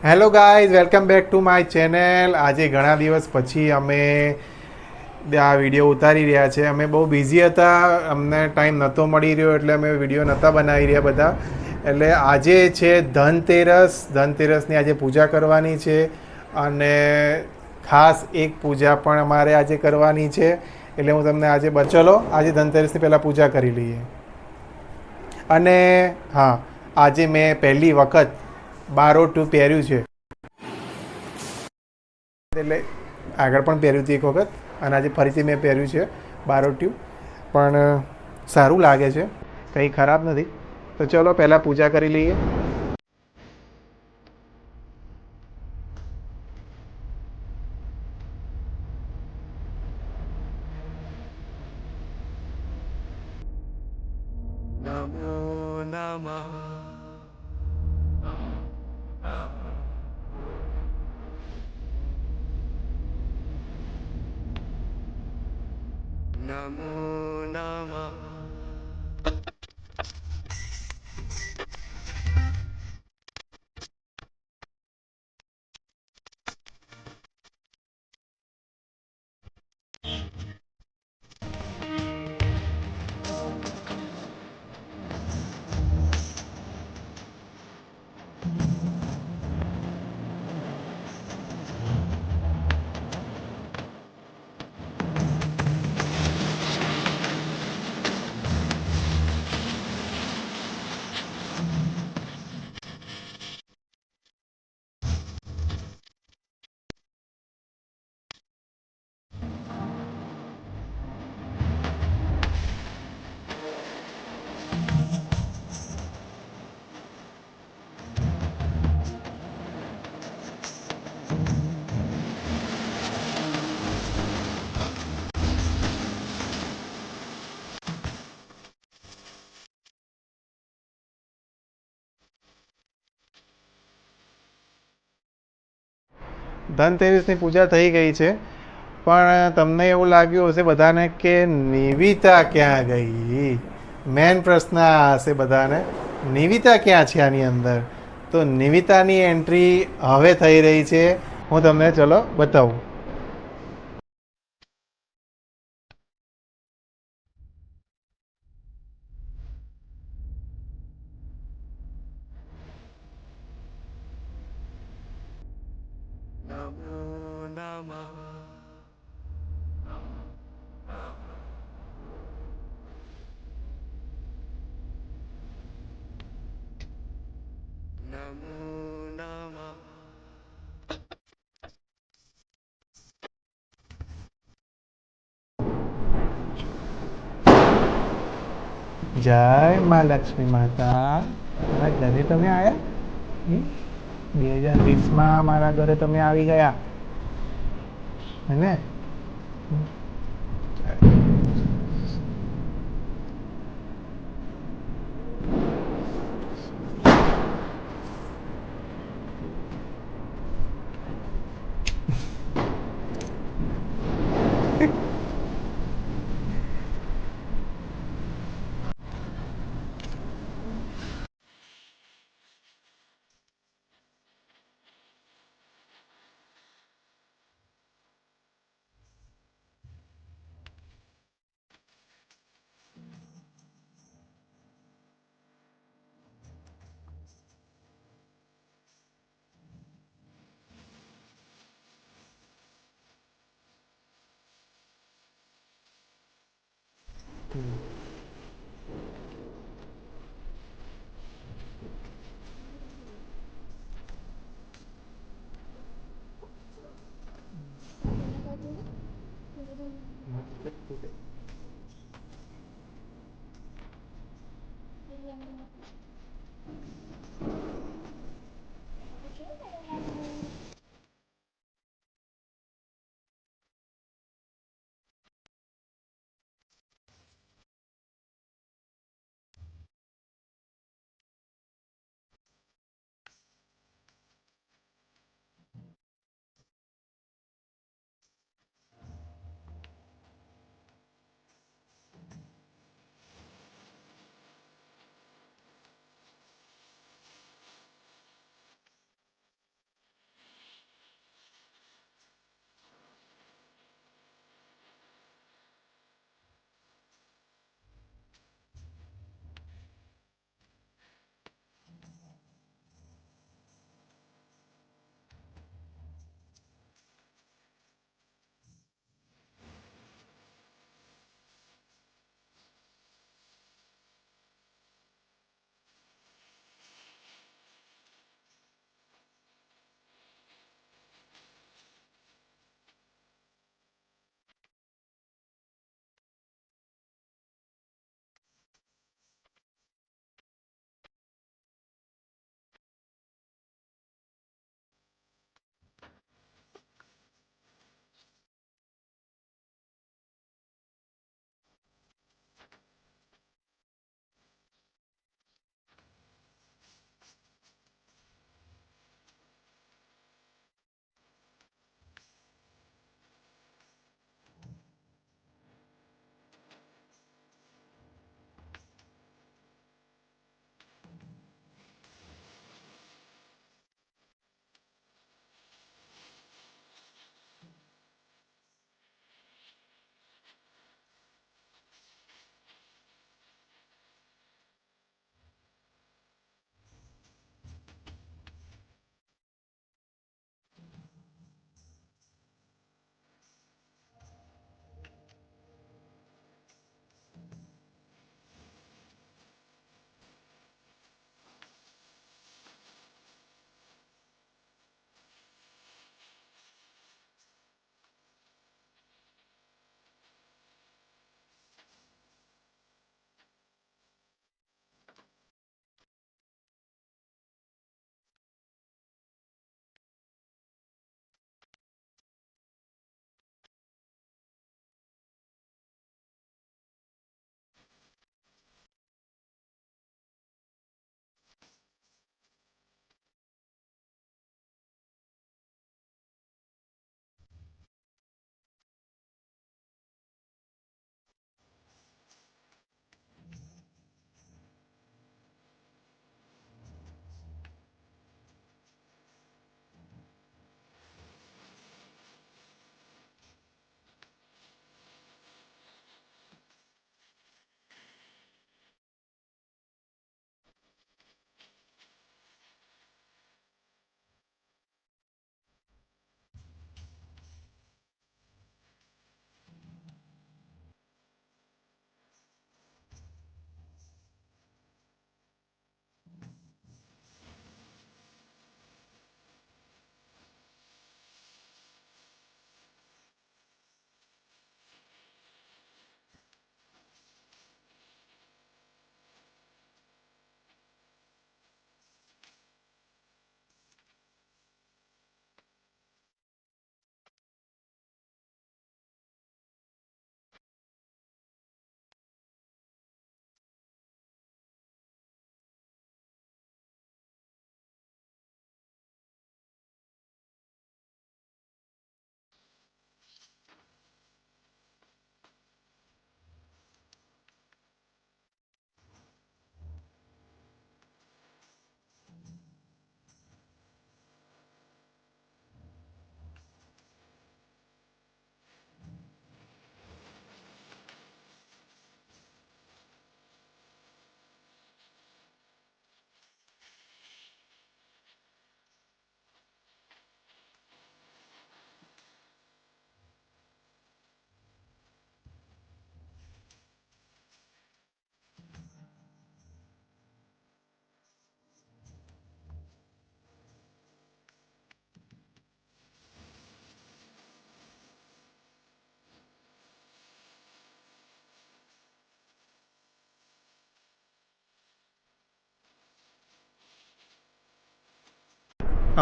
Hello guys, welcome back to my channel. આજે ઘણા દિવસ પછી અમે આ વિડીયો ઉતારી રહ્યા છે. અમે બહુ બિઝી હતા, અમને ટાઈમ નહોતો મળી રહ્યો એટલે અમે વિડીયો નહોતા બનાવી રહ્યા બધા. એટલે આજે છે ધનતેરસ. ધનતેરસની આજે પૂજા કરવાની છે અને ખાસ એક પૂજા પણ અમારે આજે કરવાની છે. એટલે હું તમને આજે ચલો આજે ધનતેરસની પહેલાં પૂજા કરી લઈએ. અને હા, આજે મેં પહેલી વખત બારોટું પહેર્યું છે. એટલે આગળ પણ પહેર્યું હતું એક વખત અને આજે ફરીથી મેં પહેર્યું છે બારોટ્યું. પણ સારું લાગે છે, કંઈ ખરાબ નથી. તો ચલો પહેલાં પૂજા કરી લઈએ. નમો નમઃ. નમો નમઃ. ધનતેરસની પૂજા થઈ ગઈ છે, પણ તમને એવું લાગ્યું હશે બધાને કે નિવિતા ક્યાં ગઈ. મેન પ્રશ્ન આ હશે બધાને, નિવિતા ક્યાં છે આની અંદર. તો નિવિતાની એન્ટ્રી હવે થઈ રહી છે. હું તમને ચલો બતાવું. નમો નમઃ. નમો નમઃ. જય મા લક્ષ્મી માતા. મારા ઘરે તમે આવ્યા. 2020માં મારા ઘરે તમે આવી ગયા ને.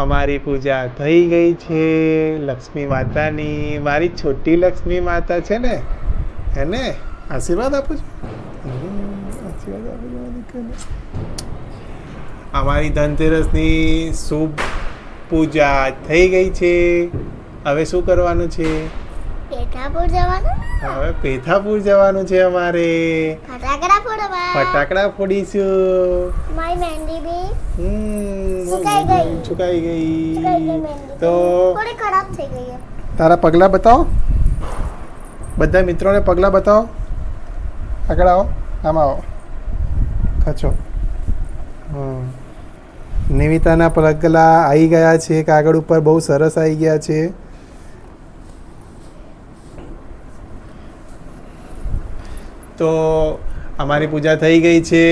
અમારી પૂજા થઈ ગઈ છે લક્ષ્મી માતાની. મારી છોટી લક્ષ્મી માતા છે ને, એને આશીર્વાદ આપું છું. આશીર્વાદ આપું છું મારી દીકરીને. અમારી ધનતેરસની શુભ પૂજા થઈ ગઈ છે. હવે શું કરવાનું છે? પેઠાપુર જવાનું હવે પેથાપુર જવાનું છે અમારે. ફટાકડા ફોડવા ફટાકડા ફોડીશું. મારી મહેંદી બી સુકાઈ ગઈ. સુકાઈ સુકાઈ ગઈ ગઈ. મહેંદી તો થોડી ખરાબ થઈ ગઈ છે. તારા પગલાં બતાવો, બધા મિત્રોને પગલાં બતાવો. આગળ આવો, આમ આવો, ખચો. નિવિતાના પગલાં આવી ગયા છે કાગળ ઉપર, બહુ સરસ આવી ગયા છે. તો અમારી પૂજા થઈ ગઈ છે.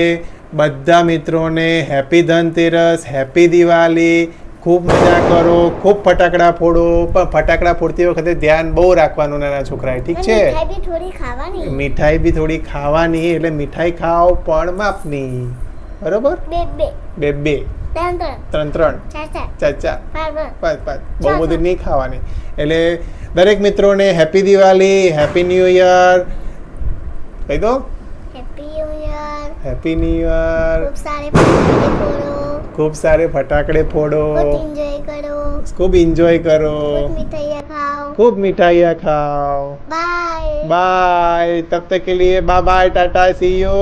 બધા મિત્રોને હેપી ધનતેરસ, હેપી દિવાળી. ખૂબ મજા કરો, ખૂબ ફટાકડા ફોડો, પણ ફટાકડા ફોડતી વખતે ધ્યાન બહુ રાખવાનું નાના છોકરાએ, ઠીક છે? મીઠાઈ બી થોડી ખાવાની. મીઠાઈ બી થોડી ખાવાની, એટલે મીઠાઈ ખાઓ પણ માપની, બરોબર? બે બે બે બે, ત્રણ ત્રણ ત્રણ ત્રણ, ચાર ચાર ચાર ચાર, પાંચ પાંચ. પાંચ પાંચ, બહુ બધી નહીં ખાવાની. એટલે દરેક મિત્રોને happy Diwali, happy new year કહી દો. Happy new year. Happy new year. ખૂબ સારે ફટાકડે ફોડો. ખૂબ સારે ફટાકડે ફોડો, ખૂબ એન્જોય કરો. ખૂબ એન્જોય કરો, ખૂબ મીઠાઈયા ખાઓ. खूब मिठाइयाँ खाओ. Bye bye. तब तक के लिए bye bye, tata, see you.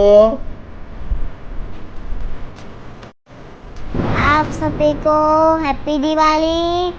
आप सभी को हैप्पी दिवाली.